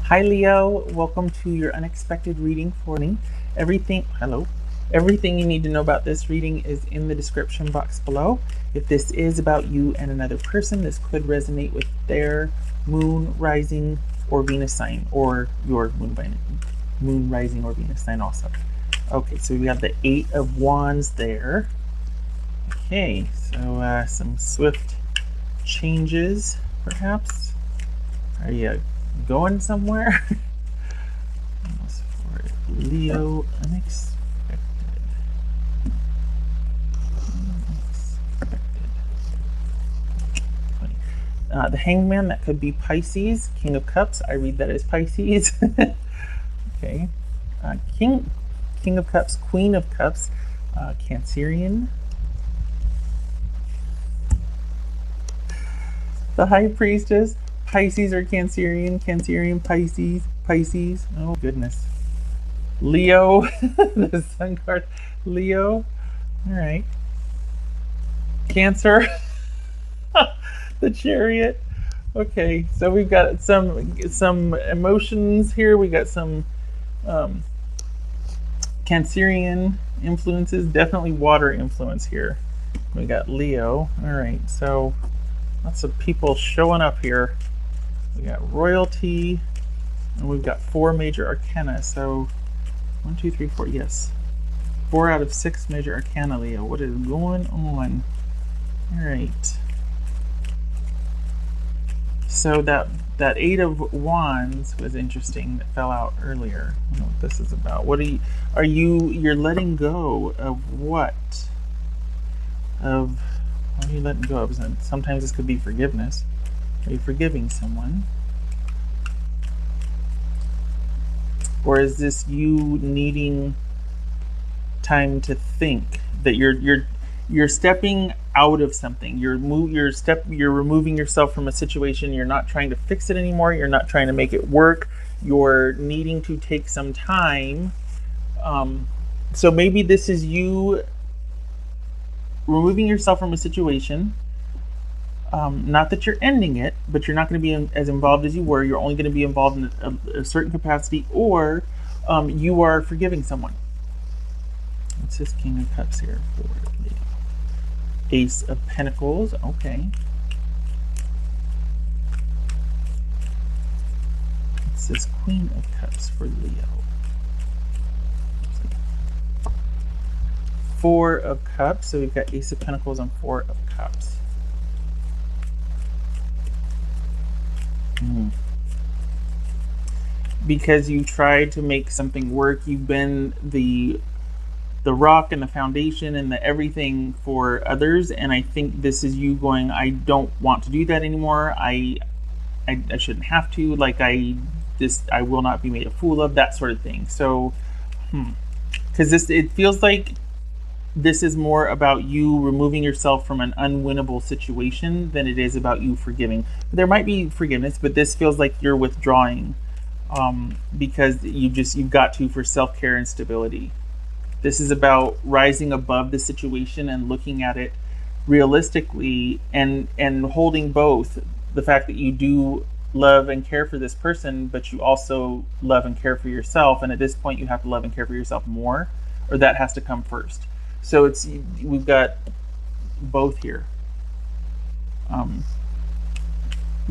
Hi Leo, welcome to your unexpected reading for me. Everything you need to know about this reading is in the description box below. If this is about you and another person, this could resonate with their moon, rising, or Venus sign, or your moon, rising, or Venus sign also. Okay, so we have the Eight of Wands there. Okay, so some swift changes, perhaps. Are you going somewhere? For Leo, unexpected. The Hangman, that could be Pisces. King of Cups, I read that as Pisces. Okay. King of Cups, Queen of Cups, Cancerian. The High Priestess, Pisces or Cancerian, Cancerian, Pisces. Oh goodness. Leo, the Sun card, Leo. All right. Cancer, the Chariot. Okay, so we've got some emotions here. We got some Cancerian influences, definitely water influence here. We got Leo. All right, so lots of people showing up here. We got royalty, and we've got 4 major arcana. So 1, 2, 3, 4. Yes, 4 out of 6 major arcana. Leo, what is going on? All right. So that Eight of Wands was interesting. That fell out earlier. I don't know what this is about. What you're letting go of what? What are you letting go of? Sometimes this could be forgiveness. Are you forgiving someone? Or is this you needing time to think that you're stepping out of something? You're removing yourself from a situation. You're not trying to fix it anymore. You're not trying to make it work. You're needing to take some time. So maybe this is you removing yourself from a situation. Not that you're ending it, but you're not going to be as involved as you were. You're only going to be involved in a certain capacity, or you are forgiving someone. What's this King of Cups here for Leo? Ace of Pentacles. Okay. What's this Queen of Cups for Leo? 4 of Cups. So we've got Ace of Pentacles and 4 of Cups. Because you tried to make something work, you've been the rock and the foundation and the everything for others, and I think this is you going, I don't want to do that anymore. I shouldn't have to. Like I will not be made a fool of, that sort of thing. So, because it feels like this is more about you removing yourself from an unwinnable situation than it is about you forgiving. There might be forgiveness, but this feels like you're withdrawing because you've got to for self-care and stability. This is about rising above the situation and looking at it realistically and holding both the fact that you do love and care for this person, but you also love and care for yourself. And at this point, you have to love and care for yourself more, or that has to come first. So we've got both here.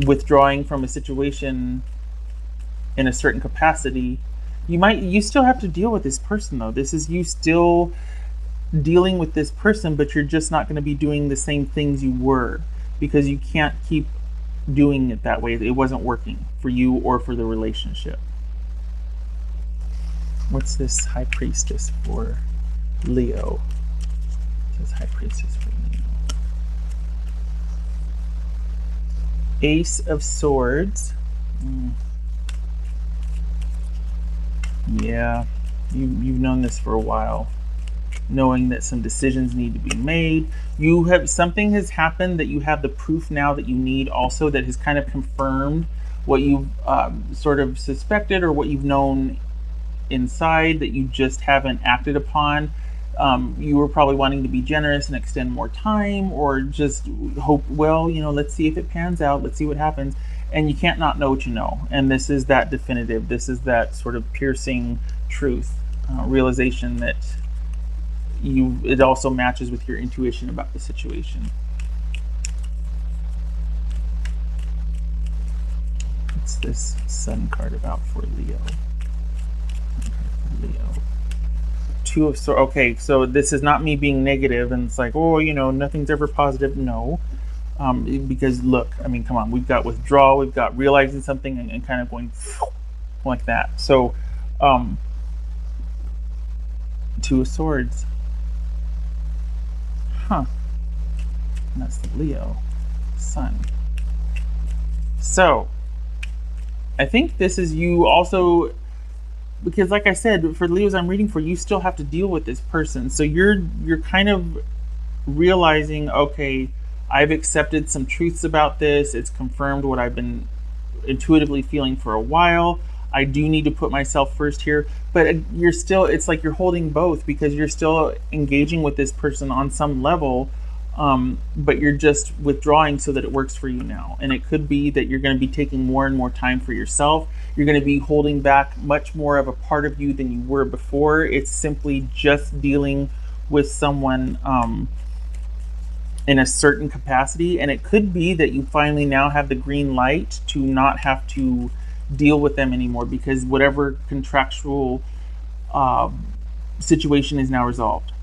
Withdrawing from a situation in a certain capacity. You still have to deal with this person though. This is you still dealing with this person, but you're just not going to be doing the same things you were, because you can't keep doing it that way. It wasn't working for you or for the relationship. What's this High Priestess for Leo? This High Priestess for Leo. Ace of Swords. Yeah, you've known this for a while, knowing that some decisions need to be made. Something has happened that you have the proof now that you need, also that has kind of confirmed what you've sort of suspected or what you've known inside that you just haven't acted upon. You were probably wanting to be generous and extend more time, or just hope, well, let's see if it pans out, let's see what happens. and you can't not know what you know. And this is that definitive. This is that sort of piercing truth, realization that it also matches with your intuition about the situation. What's this Sun card about for Leo? Two of Swords. Okay, so this is not me being negative and it's like, oh, you know, nothing's ever positive. No, because look, I mean, come on, we've got withdrawal, we've got realizing something and kind of going like that. So, Two of Swords. Huh. And that's the Leo Sun. So, I think this is you also, because like I said, for Leos I'm reading for, you still have to deal with this person. So you're kind of realizing, okay, I've accepted some truths about this. It's confirmed what I've been intuitively feeling for a while. I do need to put myself first here, but you're still, it's like you're holding both because you're still engaging with this person on some level, but you're just withdrawing so that it works for you now. And it could be that you're going to be taking more and more time for yourself. You're going to be holding back much more of a part of you than you were before. It's simply just dealing with someone in a certain capacity. And it could be that you finally now have the green light to not have to deal with them anymore because whatever contractual situation is now resolved.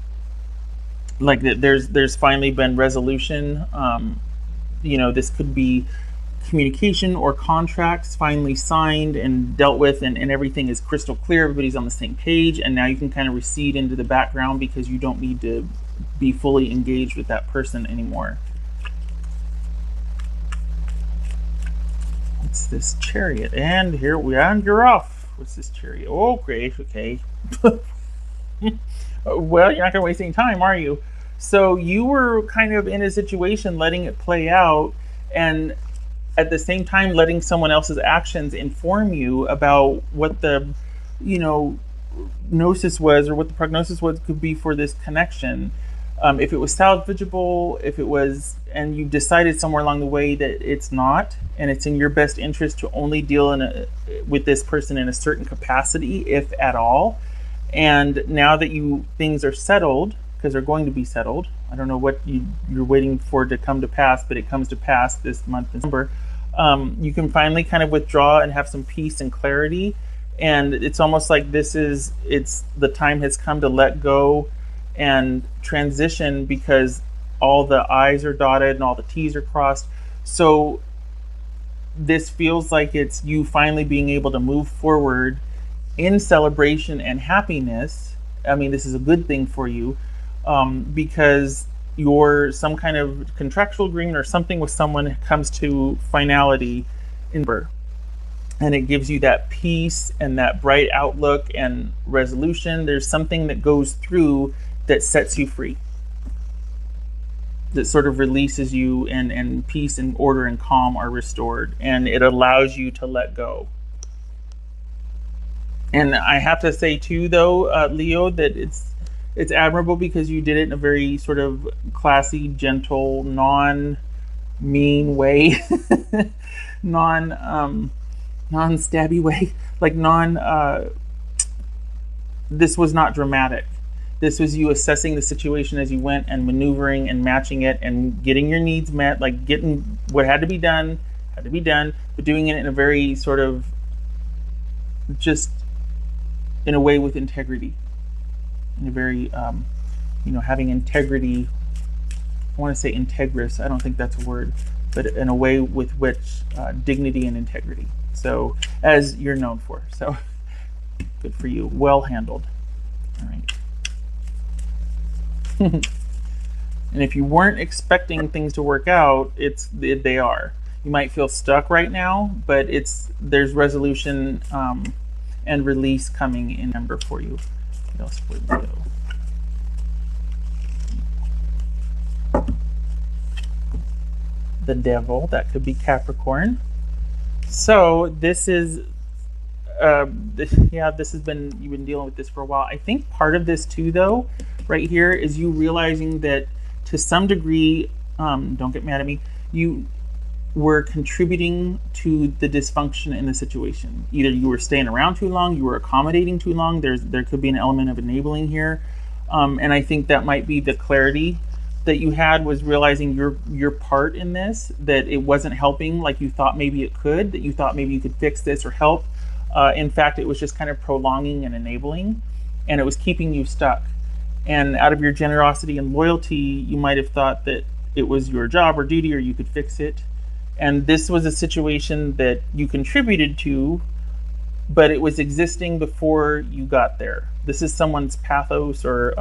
Like there's finally been resolution. You know, this could be communication or contracts finally signed and dealt with, and everything is crystal clear. Everybody's on the same page, and now you can kind of recede into the background because you don't need to be fully engaged with that person anymore. What's this Chariot? And here we are, and you're off. What's this Chariot? Oh, great. Okay. Well, you're not going to waste any time, are you? So you were kind of in a situation letting it play out, and at the same time letting someone else's actions inform you about what the, you know, gnosis was or what the prognosis was could be for this connection. If it was salvageable, if it was, and you decided somewhere along the way that it's not, and it's in your best interest to only deal with this person in a certain capacity, if at all. And now that things are settled, because they're going to be settled, I don't know what you're waiting for to come to pass, but it comes to pass this month, December. You can finally kind of withdraw and have some peace and clarity. And it's almost like the time has come to let go and transition because all the I's are dotted and all the T's are crossed. So this feels like it's you finally being able to move forward in celebration and happiness. I mean, this is a good thing for you because some kind of contractual agreement or something with someone comes to finality in December. And it gives you that peace and that bright outlook and resolution. There's something that goes through that sets you free, that sort of releases you, and peace and order and calm are restored, and it allows you to let go. And I have to say too, though, Leo, that it's admirable because you did it in a very sort of classy, gentle, non-mean way, non-stabby way, like this was not dramatic. This was you assessing the situation as you went and maneuvering and matching it and getting your needs met, like getting what had to be done, but doing it in a very sort of just in a way with integrity, in a very, having integrity. I want to say integrous. I don't think that's a word, but in a way with which dignity and integrity. So as you're known for. So good for you. Well handled. All right. And if you weren't expecting things to work out, they are. You might feel stuck right now, but there's resolution and release coming in November for you. What else for Leo? The Devil, that could be Capricorn. So this is you've been dealing with this for a while. I think part of this too, though, right here, is you realizing that to some degree, don't get mad at me, were contributing to the dysfunction in the situation. Either you were staying around too long, you were accommodating too long. There could be an element of enabling here, and I think that might be the clarity that you had, was realizing your part in this, that it wasn't helping like you thought maybe it could, that you thought maybe you could fix this or help. In fact, it was just kind of prolonging and enabling, and it was keeping you stuck. And out of your generosity and loyalty, you might have thought that it was your job or duty, or you could fix it. And this was a situation that you contributed to, but it was existing before you got there. This is someone's pathos, or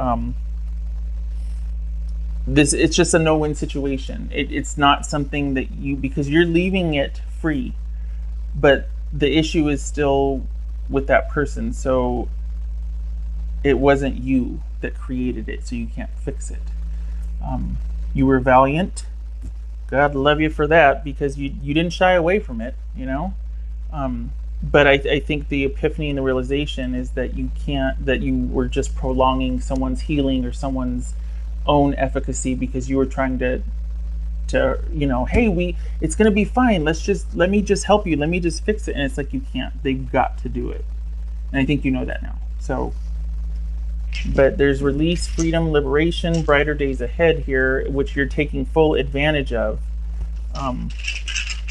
it's just a no-win situation. It's not something that you, because you're leaving it free, but the issue is still with that person. So it wasn't you that created it, so you can't fix it. You were valiant. God love you for that, because you didn't shy away from it, you know. But I think the epiphany and the realization is that that you were just prolonging someone's healing or someone's own efficacy, because you were trying to hey, it's going to be fine, let me just help you, let me just fix it. And it's like, you can't. They've got to do it, and I think you know that now. So, but there's release, freedom, liberation, brighter days ahead here, which you're taking full advantage of.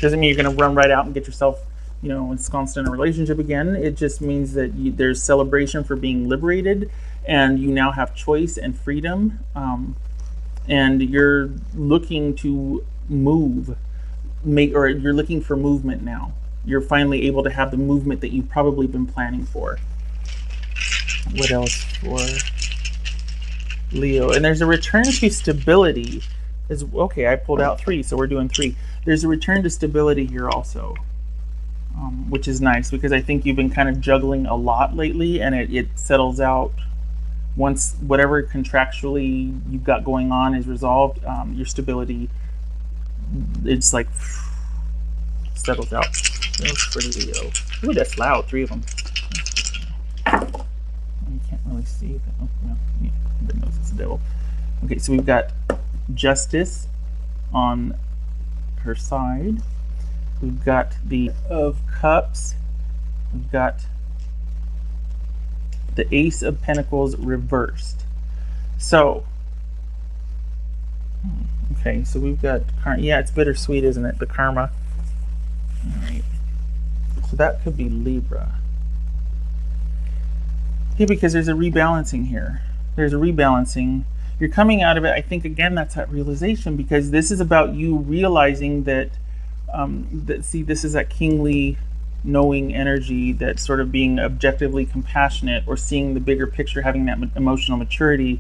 Doesn't mean you're going to run right out and get yourself ensconced in a relationship again. It just means that there's celebration for being liberated, and you now have choice and freedom, and you're looking to you're looking for movement now. You're finally able to have the movement that you've probably been planning for. What else for Leo? And there's a return to stability. Okay, I pulled out 3, so we're doing 3. There's a return to stability here also, which is nice, because I think you've been kind of juggling a lot lately, and it settles out once whatever contractually you've got going on is resolved. Your stability, it's like settles out. That's pretty Leo. Ooh, that's loud. 3 of them. You can't really see that. Oh, no. Yeah, everybody knows it's the devil. Okay, so we've got Justice on her side. We've got the of Cups. We've got the Ace of Pentacles reversed. So, okay, so we've got, yeah, it's bittersweet, isn't it? The karma. All right. So that could be Libra. Yeah, because there's a rebalancing here. There's a rebalancing. You're coming out of it. I think, again, that's that realization, because this is about you realizing that, this is that kingly knowing energy, that sort of being objectively compassionate, or seeing the bigger picture, having that emotional maturity,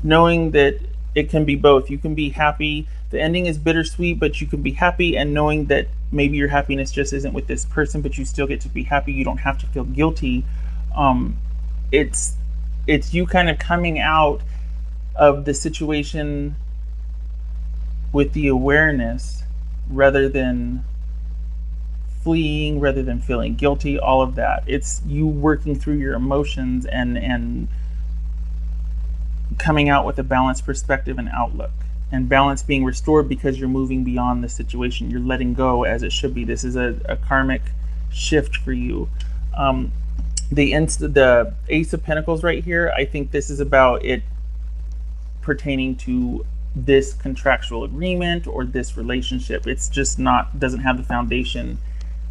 knowing that it can be both. You can be happy. The ending is bittersweet, but you can be happy, and knowing that maybe your happiness just isn't with this person, but you still get to be happy. You don't have to feel guilty. It's you kind of coming out of the situation with the awareness, rather than fleeing, rather than feeling guilty, all of that. It's you working through your emotions and coming out with a balanced perspective and outlook, and balance being restored because you're moving beyond the situation. You're letting go as it should be. This is a karmic shift for you. The Ace of Pentacles right here, I think this is about it pertaining to this contractual agreement or this relationship. It's just doesn't have the foundation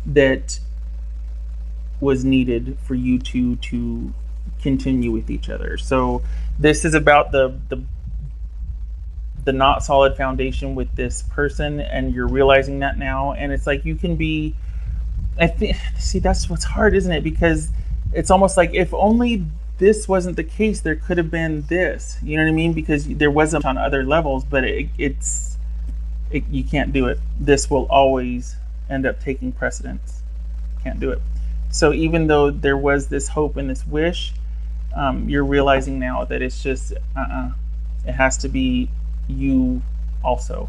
that was needed for you to continue with each other. So this is about the not solid foundation with this person, and you're realizing that now. And it's like, you can be, see, that's what's hard, isn't it? Because it's almost like, if only this wasn't the case, there could have been this, you know what I mean? Because there wasn't on other levels, but you can't do it. This will always end up taking precedence. Can't do it. So even though there was this hope and this wish, you're realizing now that it's just, it has to be you also.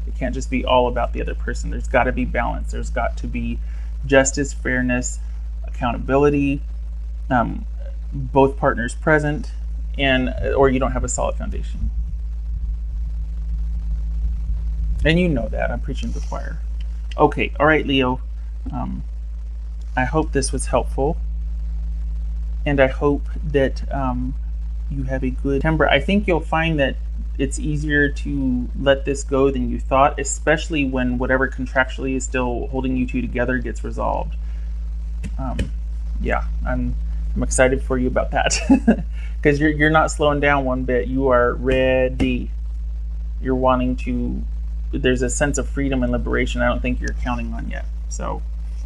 It can't just be all about the other person. There's got to be balance. There's got to be justice, fairness, accountability, both partners present, or you don't have a solid foundation. And you know that. I'm preaching to the choir. Okay, all right, Leo. I hope this was helpful, and I hope that you have a good September. I think you'll find that it's easier to let this go than you thought, especially when whatever contractually is still holding you two together gets resolved. Um, yeah, I'm excited for you about that because you're not slowing down one bit. You are ready. You're wanting to. There's a sense of freedom and liberation I don't think you're counting on yet. So,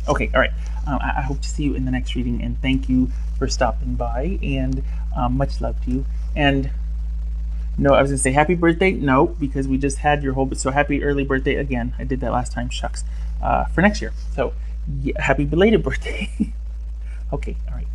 okay, all right. I hope to see you in the next reading, and thank you for stopping by. And much love to you. And no, I was gonna say happy birthday. No, because we just had your whole. So happy early birthday again. I did that last time. Shucks. For next year. So yeah, happy belated birthday. Okay, all right.